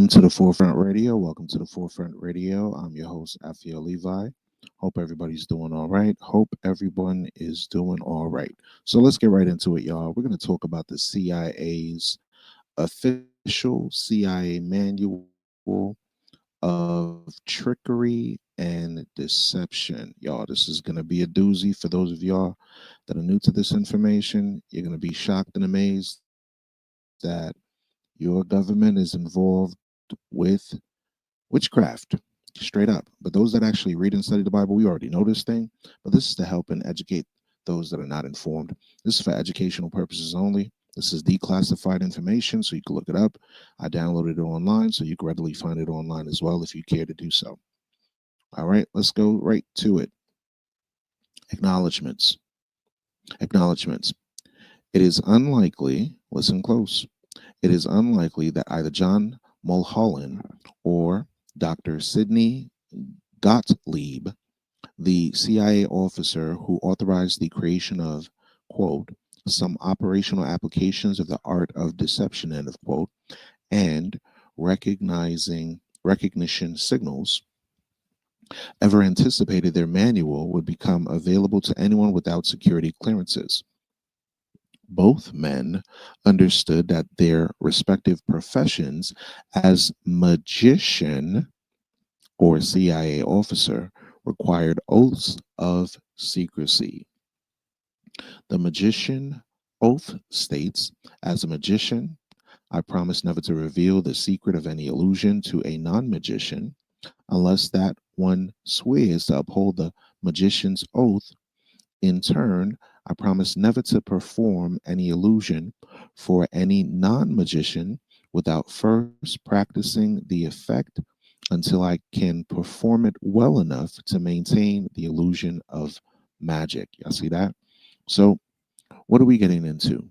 Welcome to the Forefront Radio. Welcome to the Forefront Radio. I'm your host, Afia Levi. Hope everybody's doing all right. Hope everyone is doing all right. So let's get right into it, y'all. We're going to talk about the CIA's official CIA manual of trickery and deception. Y'all, this is going to be a doozy for those of y'all that are new to this information. You're going to be shocked and amazed that your government is involved with witchcraft, straight up. But those that actually read and study the Bible, we already know this thing. But this is to help and educate those that are not informed. This is for educational purposes only. This is declassified information, so you can look it up. I downloaded it online, so you can readily find it online as well if you care to do so. All right, let's go right to it. Acknowledgments. Acknowledgments. It is unlikely, listen close, it is unlikely that either John Mulholland or Dr. Sidney Gottlieb, the CIA officer who authorized the creation of, quote, some operational applications of the art of deception, end of quote, and recognition signals, ever anticipated their manual would become available to anyone without security clearances. Both men understood that their respective professions as magician or CIA officer required oaths of secrecy. The magician oath states, as a magician, I promise never to reveal the secret of any illusion to a non magician unless that one swears to uphold the magician's oath. In turn, I promise never to perform any illusion for any non magician without first practicing the effect until I can perform it well enough to maintain the illusion of magic. Y'all see that? So, what are we getting into?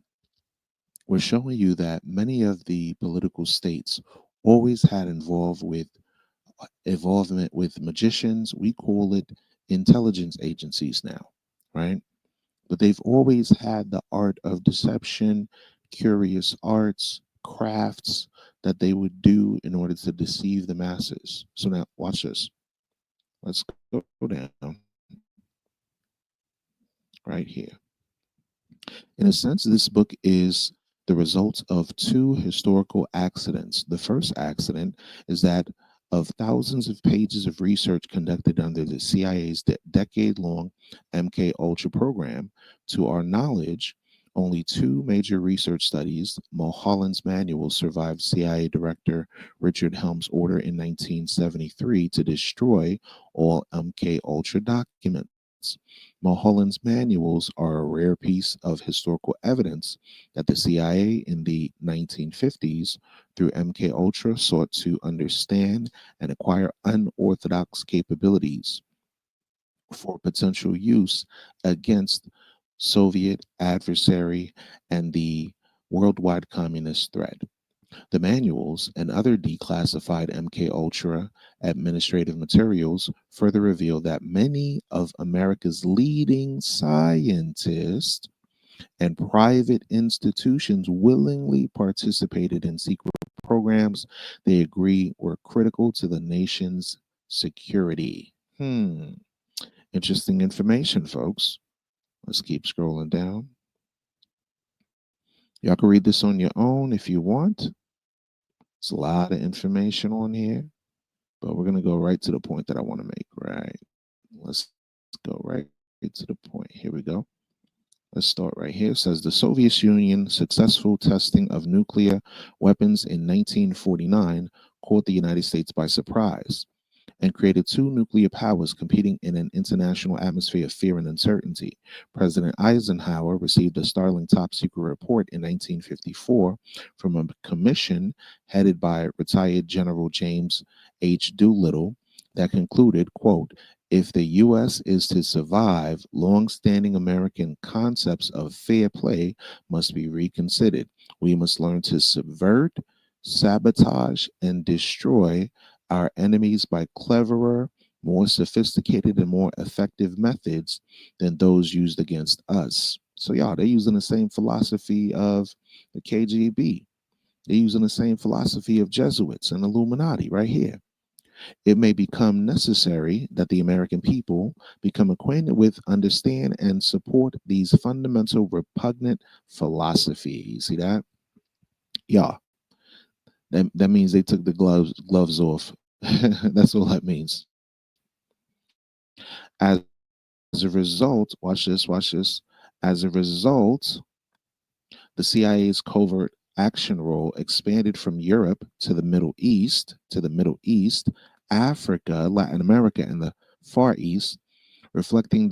We're showing you that many of the political states always had involvement with magicians. We call it intelligence agencies now, right? But they've always had the art of deception, curious arts, crafts that they would do in order to deceive the masses. So now, watch this. Let's go down right here. In a sense, this book is the result of two historical accidents. The first accident is that of thousands of pages of research conducted under the CIA's decade-long MK Ultra program. To our knowledge, only two major research studies, Mulholland's manual, survived CIA Director Richard Helm's order in 1973 to destroy all MK Ultra documents. Mulholland's manuals are a rare piece of historical evidence that the CIA in the 1950s, through MK Ultra, sought to understand and acquire unorthodox capabilities for potential use against Soviet adversary and the worldwide communist threat. The manuals and other declassified MK Ultra administrative materials further reveal that many of America's leading scientists and private institutions willingly participated in secret programs they agree were critical to the nation's security. Interesting information, folks. Let's keep scrolling down. Y'all can read this on your own if you want. It's a lot of information on here, but we're going to go right to the point that I want to make, right? Let's go right to the point. Here we go. Let's start right here. It says the Soviet Union successful testing of nuclear weapons in 1949 caught the United States by surprise and created two nuclear powers competing in an international atmosphere of fear and uncertainty. President Eisenhower received a startling top secret report in 1954 from a commission headed by retired General James H. Doolittle that concluded, quote, if the U.S. is to survive, long-standing American concepts of fair play must be reconsidered. We must learn to subvert, sabotage, and destroy our enemies by cleverer, more sophisticated, and more effective methods than those used against us. So, y'all, they're using the same philosophy of the KGB. They're using the same philosophy of Jesuits and Illuminati right here. It may become necessary that the American people become acquainted with, understand, and support these fundamental repugnant philosophies. See that? Yeah. That means they took the gloves off. That's all that means. As a result, watch this. As a result, the CIA's covert action role expanded from Europe to the Middle East, Africa, Latin America, and the Far East, reflecting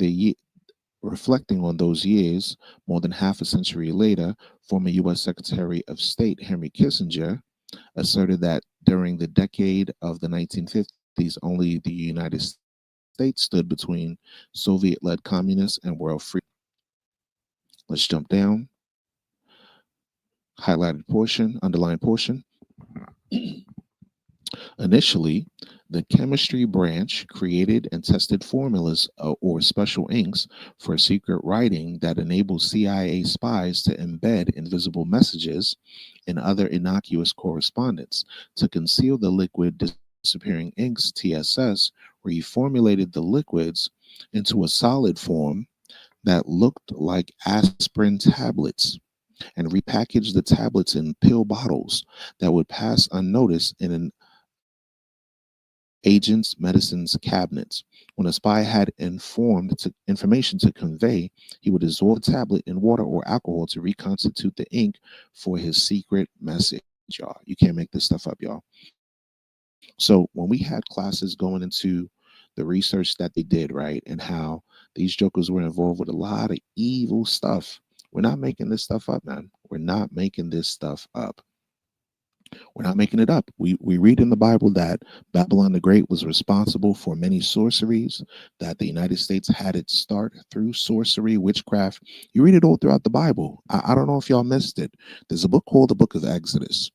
reflecting on those years. More than half a century later, former U.S. Secretary of State Henry Kissinger asserted that during the decade of the 1950s, only the United States stood between Soviet-led communists and world freedom. Let's jump down. Highlighted portion, underlined portion. Initially, the chemistry branch created and tested formulas or special inks for secret writing that enabled CIA spies to embed invisible messages and other innocuous correspondence. To conceal the liquid disappearing inks, TSS, reformulated the liquids into a solid form that looked like aspirin tablets and repackaged the tablets in pill bottles that would pass unnoticed in an agent's medicines cabinets. When a spy had information to convey, he would dissolve the tablet in water or alcohol to reconstitute the ink for his secret message, y'all. You can't make this stuff up, y'all. So when we had classes going into the research that they did, right, and how these jokers were involved with a lot of evil stuff, we're not making this stuff up, man. We're not making this stuff up. We're not making it up. We read in the Bible that Babylon the Great was responsible for many sorceries, that the United States had its start through sorcery, witchcraft. You read it all throughout the Bible. I don't know if y'all missed it. There's a book called the Book of Exodus.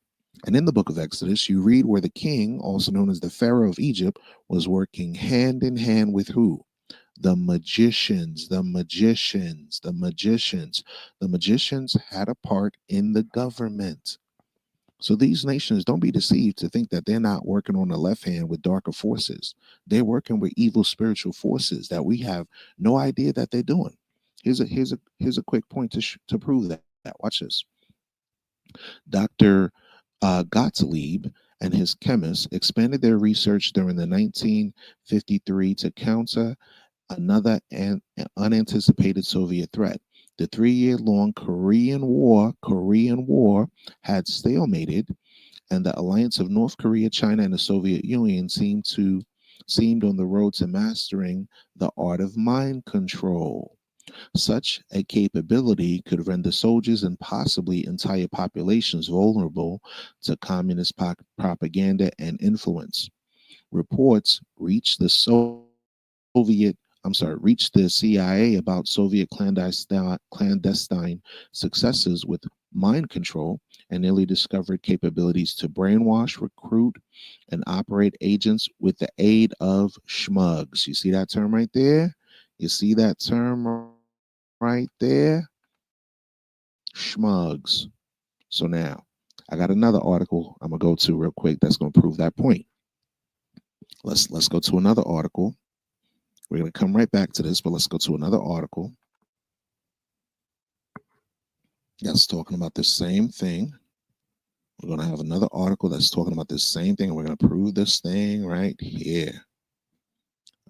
And in the book of Exodus, you read where the king, also known as the Pharaoh of Egypt, was working hand in hand with who? The magicians, the magicians, the magicians. The magicians had a part in the government. So these nations, don't be deceived to think that they're not working on the left hand with darker forces. They're working with evil spiritual forces that we have no idea that they're doing. Here's a quick point to prove that. Watch this. Dr. Gottlieb and his chemists expanded their research during the 1953 to counter another unanticipated Soviet threat. The 3-year long Korean War had stalemated, and the alliance of North Korea, China, and the Soviet Union seemed on the road to mastering the art of mind control. Such a capability could render soldiers and possibly entire populations vulnerable to communist propaganda and influence. Reports reached the CIA about Soviet clandestine successes with mind control and nearly discovered capabilities to brainwash, recruit, and operate agents with the aid of schmugs. You see that term right there? You see that term right there? Schmugs. So now, I got another article I'm gonna go to real quick that's gonna prove that point. Let's go to another article. We're going to come right back to this, but let's go to another article that's talking about the same thing. We're going to have another article that's talking about the same thing, and we're going to prove this thing right here.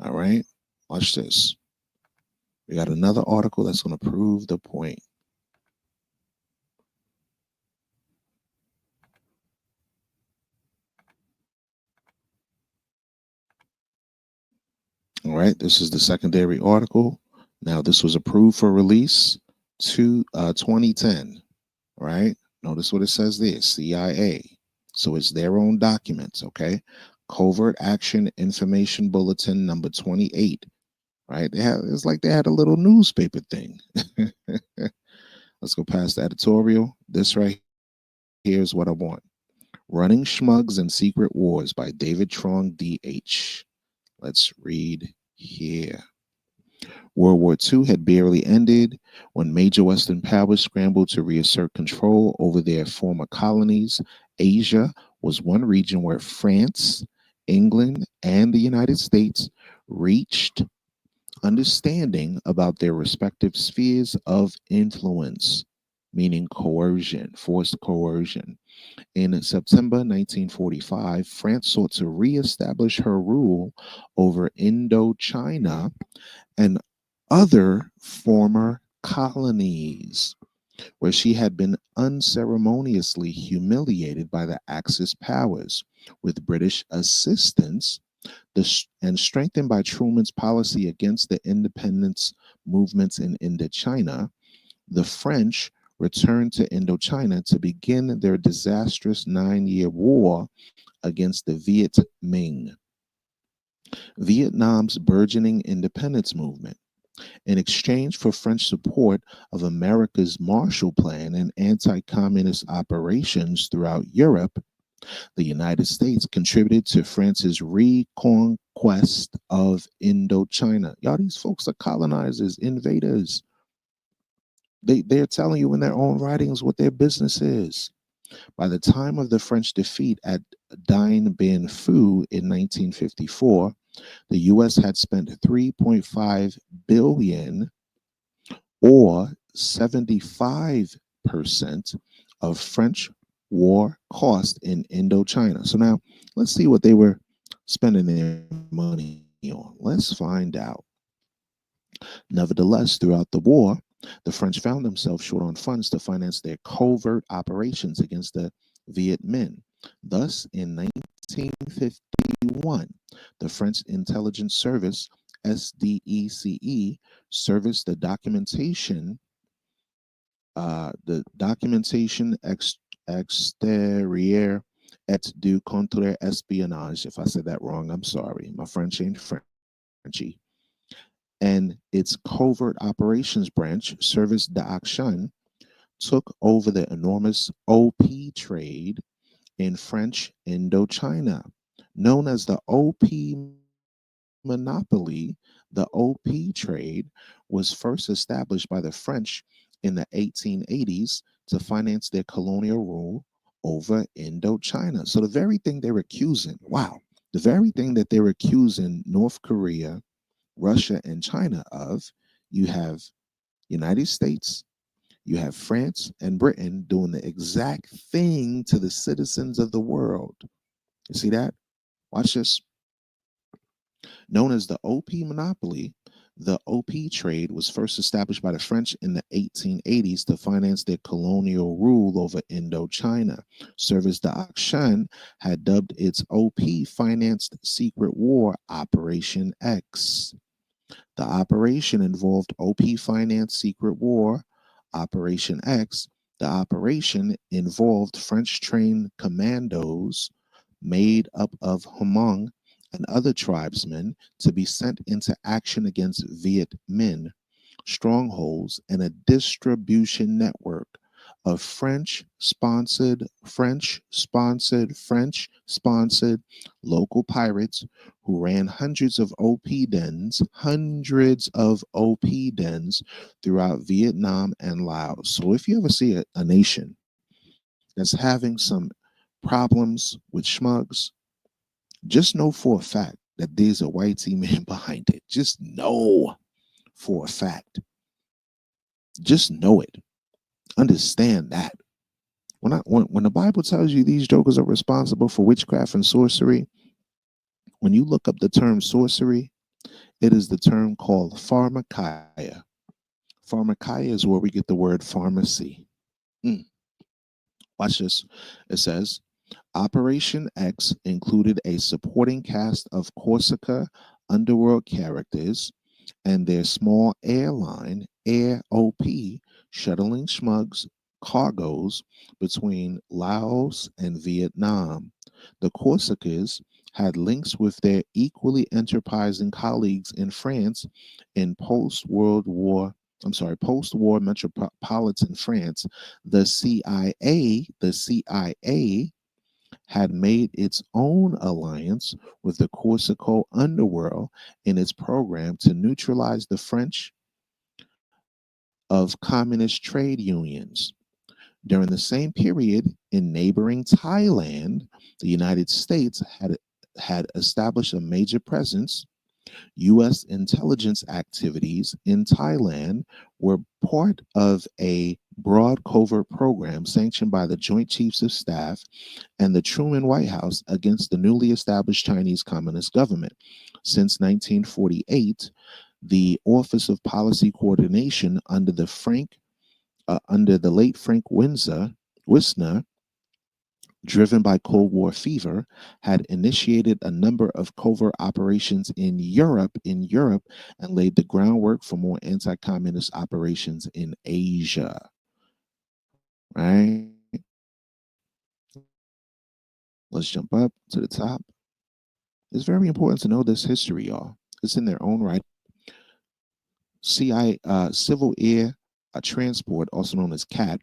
All right, watch this. We got another article that's going to prove the point. All right, this is the secondary article. Now, this was approved for release to 2010. All right, notice what it says there, CIA. So it's their own documents, okay? Covert Action Information Bulletin number 28. Right? It's like they had a little newspaper thing. Let's go past the editorial. This right here is what I want. Running Schmugs and Secret Wars by David Trong DH. Let's read here. World War II had barely ended when major Western powers scrambled to reassert control over their former colonies. Asia was one region where France, England, and the United States reached understanding about their respective spheres of influence, meaning coercion, forced coercion. In September 1945, France sought to reestablish her rule over Indochina and other former colonies, where she had been unceremoniously humiliated by the Axis powers. With British assistance, and strengthened by Truman's policy against the independence movements in Indochina, the French returned to Indochina to begin their disastrous 9-year war against the Viet Minh, Vietnam's burgeoning independence movement. In exchange for French support of America's Marshall Plan and anti communist operations throughout Europe, the United States contributed to France's reconquest of Indochina. Y'all, these folks are colonizers, invaders. They're telling you in their own writings what their business is. By the time of the French defeat at Dien Bien Phu in 1954, the U.S. had spent 3.5 billion or 75% of French war cost in Indochina. So now let's see what they were spending their money on. Let's find out. Nevertheless, throughout the war, the French found themselves short on funds to finance their covert operations against the Viet Minh. Thus, in 1951, the French intelligence service, SDECE, serviced the documentation extérieure et du contre-espionnage. If I said that wrong, I'm sorry. My French ain't Frenchy. And its covert operations branch, Service d'Action, took over the enormous OP trade in French Indochina. Known as the OP monopoly, the OP trade was first established by the French in the 1880s to finance their colonial rule over Indochina. So the very thing they're accusing, wow, the very thing that they're accusing North Korea, Russia, and China of, you have United States, you have France and Britain doing the exact thing to the citizens of the world. You see that? Watch this. Known as the OP monopoly, the OP trade was first established by the French in the 1880s to finance their colonial rule over Indochina. Service d'Action had dubbed its OP financed secret war Operation X. The operation involved OP financed secret war Operation X. The operation involved French trained commandos made up of Hmong and other tribesmen to be sent into action against Viet Minh strongholds and a distribution network of French sponsored local pirates who ran hundreds of OP dens throughout Vietnam and Laos. So if you ever see a nation that's having some problems with schmugs, just know for a fact that there's a white team man behind it. Just know for a fact. Just know it. Understand that. When the Bible tells you these jokers are responsible for witchcraft and sorcery, when you look up the term sorcery, it is the term called pharmakia. Pharmakia is where we get the word pharmacy. Mm. Watch this. It says, Operation X included a supporting cast of Corsica underworld characters and their small airline, Air OP, shuttling schmugs cargoes between Laos and Vietnam. The Corsicas had links with their equally enterprising colleagues in France in post-war metropolitan France. The CIA had made its own alliance with the Corsican underworld in its program to neutralize the French of communist trade unions. During the same period, in neighboring Thailand, the United States had established a major presence. U.S. intelligence activities in Thailand were part of a broad covert program sanctioned by the Joint Chiefs of Staff and the Truman White House against the newly established Chinese Communist government. Since 1948, the Office of Policy Coordination under the late Frank Wisner, driven by Cold War fever, had initiated a number of covert operations in Europe and laid the groundwork for more anti-communist operations in Asia. Right? Let's jump up to the top. It's very important to know this history, y'all. It's in their own right. Civil Air Transport, also known as CAT,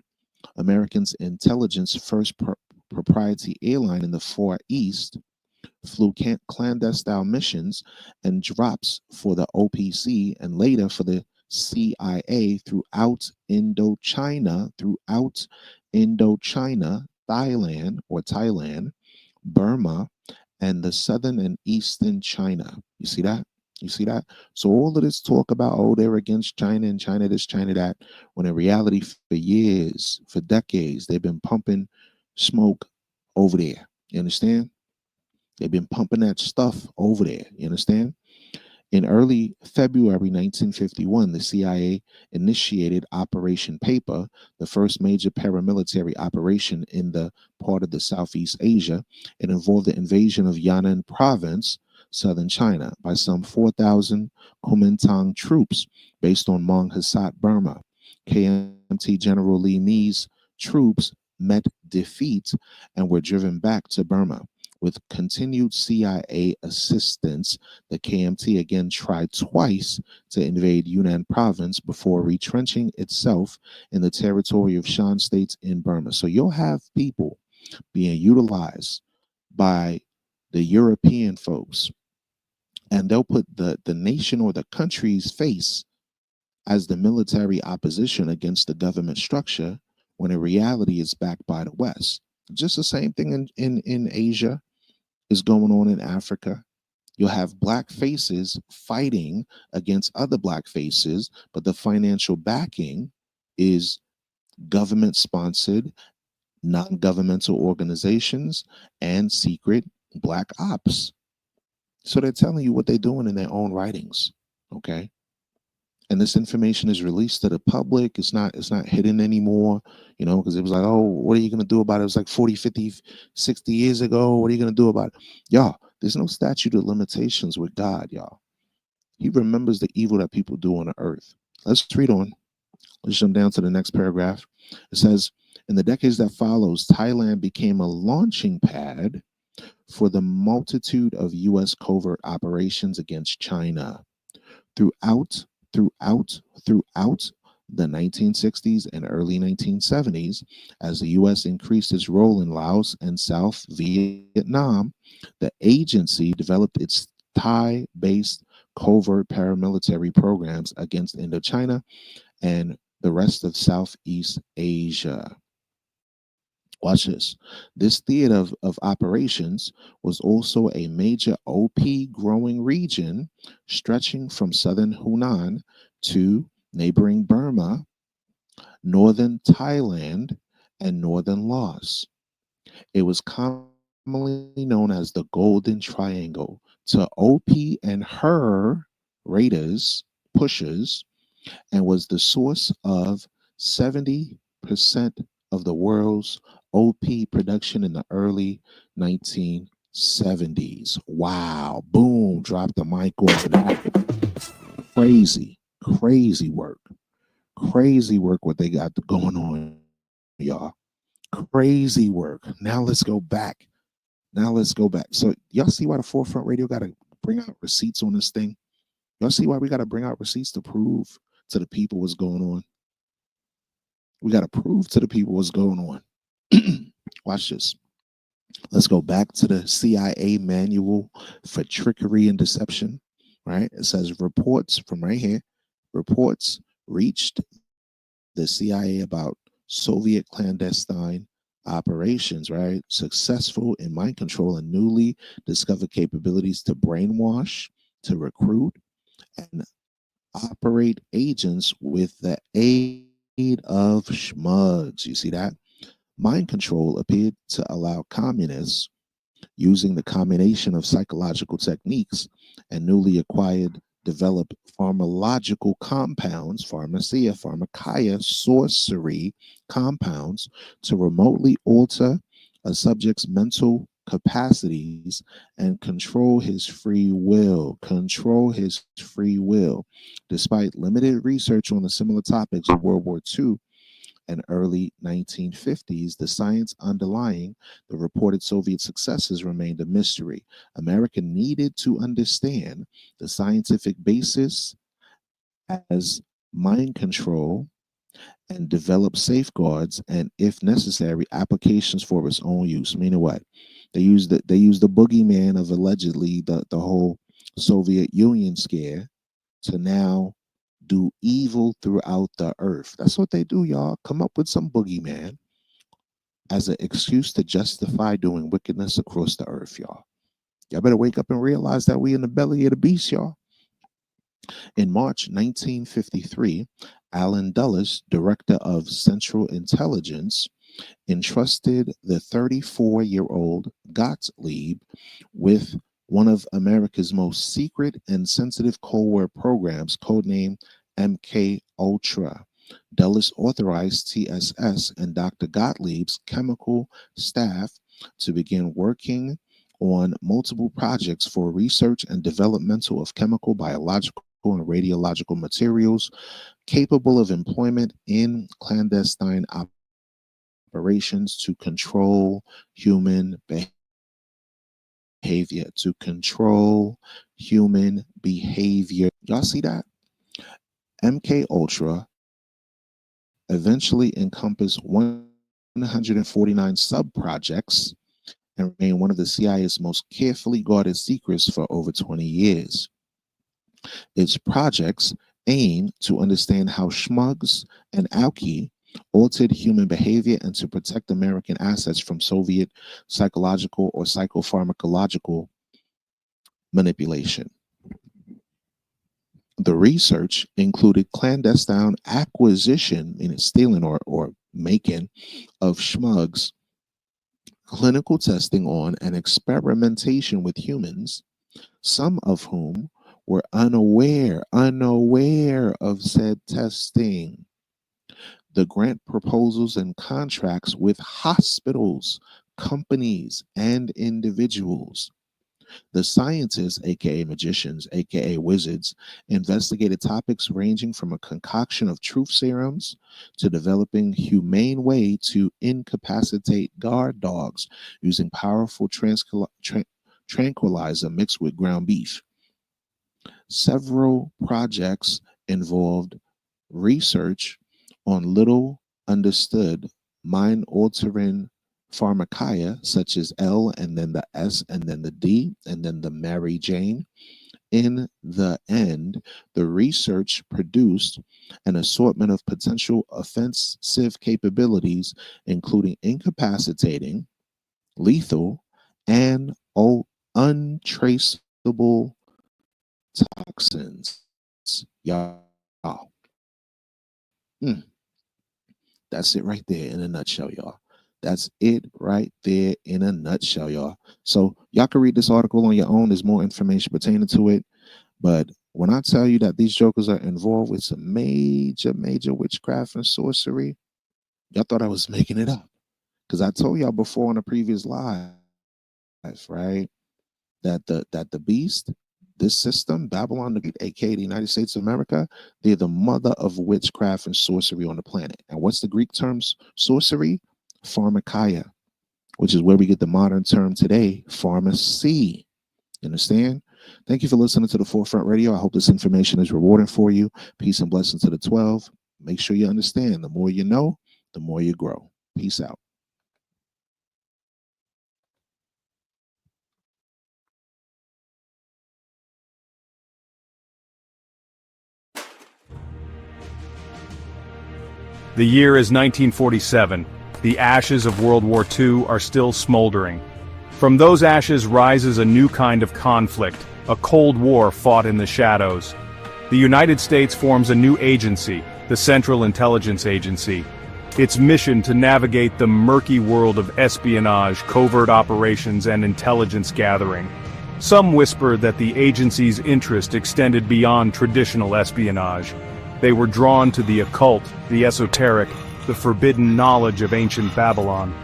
Americans' intelligence first proprietary airline in the Far East, flew clandestine missions and drops for the OPC and later for the CIA throughout Indochina, Thailand, Burma, and the southern and eastern China. You see that? You see that? So all of this talk about, oh, they're against China and China this, China that, when in reality, for years, for decades, they've been pumping smoke over there. You understand? They've been pumping that stuff over there. You understand? In early February 1951, the CIA initiated Operation Paper, the first major paramilitary operation in the part of the Southeast Asia. It involved the invasion of Yan'an Province, southern China, by some 4,000 Kuomintang troops based on Mong Hasat, Burma. KMT General Lee Mee's troops met defeat and were driven back to Burma. With continued CIA assistance, the KMT again tried twice to invade Yunnan province before retrenching itself in the territory of Shan states in Burma. So you'll have people being utilized by the European folks, and they'll put the nation or the country's face as the military opposition against the government structure when in reality it's backed by the West. Just the same thing in Asia is going on in Africa. You'll have black faces fighting against other black faces, but the financial backing is government sponsored, non governmental organizations, and secret black ops. So they're telling you what they're doing in their own writings. Okay. And this information is released to the public. It's not hidden anymore, because it was like, oh, what are you going to do about it? It was like 40, 50, 60 years ago. What are you going to do about it? Y'all, there's no statute of limitations with God, y'all. He remembers the evil that people do on the earth. Let's read on. Let's jump down to the next paragraph. It says, in the decades that follows, Thailand became a launching pad for the multitude of U.S. covert operations against China. Throughout, throughout the 1960s and early 1970s, as the U.S. increased its role in Laos and South Vietnam, the agency developed its Thai-based covert paramilitary programs against Indochina and the rest of Southeast Asia. Watch this. This theater of operations was also a major OP growing region stretching from southern Hunan to neighboring Burma, northern Thailand, and northern Laos. It was commonly known as the Golden Triangle to OP and her raiders, pushers, and was the source of 70% of the world's OP production in the early 1970s. Wow. Boom. Drop the mic on that. Crazy, crazy work. Crazy work what they got going on, y'all. Crazy work. Now let's go back. So y'all see why the Forefront Radio got to bring out receipts on this thing? Y'all see why we got to bring out receipts to prove to the people what's going on? We got to prove to the people what's going on. Watch this. Let's go back to the CIA manual for trickery and deception, right? It says reports from right here, reports reached the CIA about Soviet clandestine operations, right? Successful in mind control and newly discovered capabilities to brainwash, to recruit, and operate agents with the aid of schmugs. You see that? Mind control appeared to allow communists using the combination of psychological techniques and newly acquired developed pharmacological compounds, pharmacia, pharmakia, sorcery compounds to remotely alter a subject's mental capacities and control his free will. Control his free will. Despite limited research on the similar topics of World War II, and early 1950s, the science underlying the reported Soviet successes remained a mystery. America needed to understand the scientific basis as mind control and develop safeguards and, if necessary, applications for its own use. Meaning what? They used the boogeyman of allegedly the whole Soviet Union scare to now do evil throughout the earth. That's what they do, y'all. Come up with some boogeyman as an excuse to justify doing wickedness across the earth, y'all. Y'all better wake up and realize that we in the belly of the beast, y'all. In March 1953, Alan Dulles, director of Central Intelligence, entrusted the 34-year-old Gottlieb with one of America's most secret and sensitive covert programs, codenamed MK Ultra. Dulles authorized TSS and Dr. Gottlieb's chemical staff to begin working on multiple projects for research and developmental of chemical, biological, and radiological materials capable of employment in clandestine operations to control human behavior, Y'all see that? MK Ultra eventually encompassed 149 sub-projects and remained one of the CIA's most carefully guarded secrets for over 20 years. Its projects aim to understand how schmugs and alki altered human behavior and to protect American assets from Soviet psychological or psychopharmacological manipulation. The research included clandestine acquisition, meaning stealing or making, of schmugs, clinical testing on, and experimentation with humans, some of whom were unaware of said testing. The grant proposals and contracts with hospitals, companies, and individuals. The scientists, aka magicians, aka wizards, investigated topics ranging from a concoction of truth serums to developing humane way to incapacitate guard dogs using powerful tranquilizer mixed with ground beef. Several projects involved research on little understood mind altering pharmacia, such as L and then the S and then the D and then the Mary Jane. In the end, the research produced an assortment of potential offensive capabilities, including incapacitating, lethal, and untraceable toxins. Y'all. Mm, that's it right there in a nutshell, y'all. That's it right there in a nutshell, y'all. So y'all can read this article on your own. There's more information pertaining to it. But when I tell you that these jokers are involved with some major witchcraft and sorcery, y'all thought I was making it up. Because I told y'all before on a previous live, right? That the beast, this system, Babylon the Great, aka the United States of America, they're the mother of witchcraft and sorcery on the planet. And what's the Greek terms sorcery? Pharmakia, which is where we get the modern term today, pharmacy. You understand? Thank you for listening to the Forefront Radio. I hope this information is rewarding for you. Peace and blessings to the 12. Make sure you understand, the more you know, the more you grow. Peace out. The year is 1947. The ashes of World War II are still smoldering. From those ashes rises a new kind of conflict, a Cold War fought in the shadows. The United States forms a new agency, the Central Intelligence Agency. Its mission to navigate the murky world of espionage, covert operations, and intelligence gathering. Some whisper that the agency's interest extended beyond traditional espionage. They were drawn to the occult, the esoteric, the forbidden knowledge of ancient Babylon.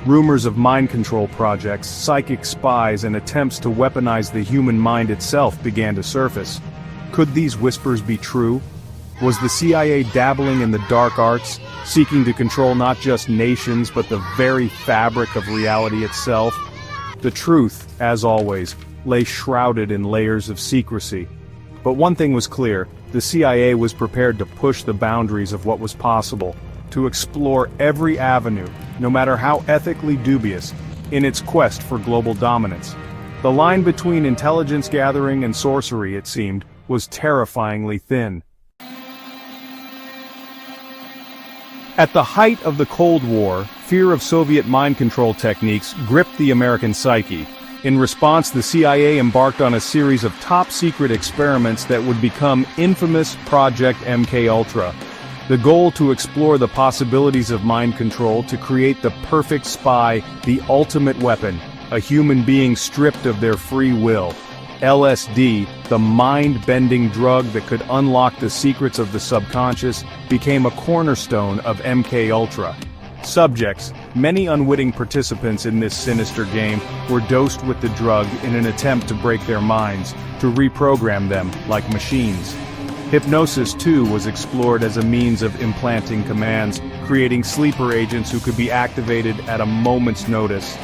Rumors of mind control projects, psychic spies, and attempts to weaponize the human mind itself began to surface. Could these whispers be true? Was the CIA dabbling in the dark arts, seeking to control not just nations but the very fabric of reality itself? The truth, as always, lay shrouded in layers of secrecy. But one thing was clear, the CIA was prepared to push the boundaries of what was possible, to explore every avenue, no matter how ethically dubious, in its quest for global dominance. The line between intelligence gathering and sorcery, it seemed, was terrifyingly thin. At the height of the Cold War, fear of Soviet mind control techniques gripped the American psyche. In response, the CIA embarked on a series of top-secret experiments that would become infamous Project MKUltra. The goal to explore the possibilities of mind control to create the perfect spy, the ultimate weapon, a human being stripped of their free will. LSD, the mind-bending drug that could unlock the secrets of the subconscious, became a cornerstone of MKUltra. Subjects, many unwitting participants in this sinister game, were dosed with the drug in an attempt to break their minds, to reprogram them like machines. Hypnosis, too, was explored as a means of implanting commands, creating sleeper agents who could be activated at a moment's notice.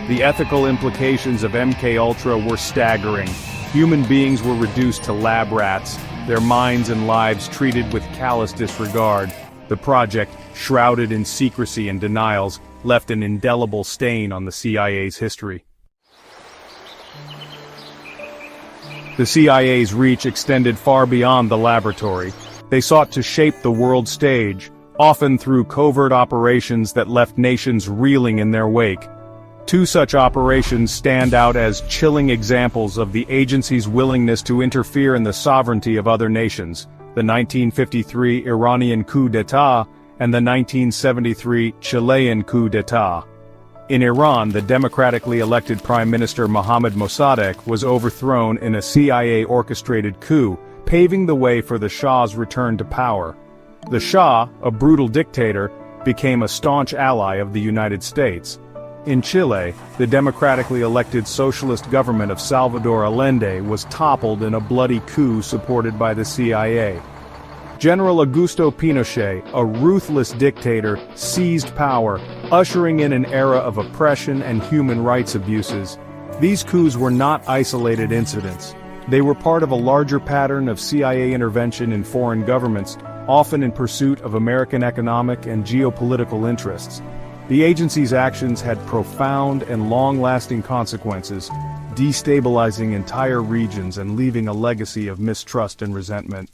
The ethical implications of MKUltra were staggering. Human beings were reduced to lab rats, their minds and lives treated with callous disregard. The project, shrouded in secrecy and denials, left an indelible stain on the CIA's history. The CIA's reach extended far beyond the laboratory. They sought to shape the world stage, often through covert operations that left nations reeling in their wake. Two such operations stand out as chilling examples of the agency's willingness to interfere in the sovereignty of other nations: the 1953 Iranian coup d'état and the 1973 Chilean coup d'état. In Iran, the democratically elected Prime Minister Mohammad Mossadegh was overthrown in a CIA-orchestrated coup, paving the way for the Shah's return to power. The Shah, a brutal dictator, became a staunch ally of the United States. In Chile, the democratically elected socialist government of Salvador Allende was toppled in a bloody coup supported by the CIA. General Augusto Pinochet, a ruthless dictator, seized power, ushering in an era of oppression and human rights abuses. These coups were not isolated incidents. They were part of a larger pattern of CIA intervention in foreign governments, often in pursuit of American economic and geopolitical interests. The agency's actions had profound and long-lasting consequences, destabilizing entire regions and leaving a legacy of mistrust and resentment.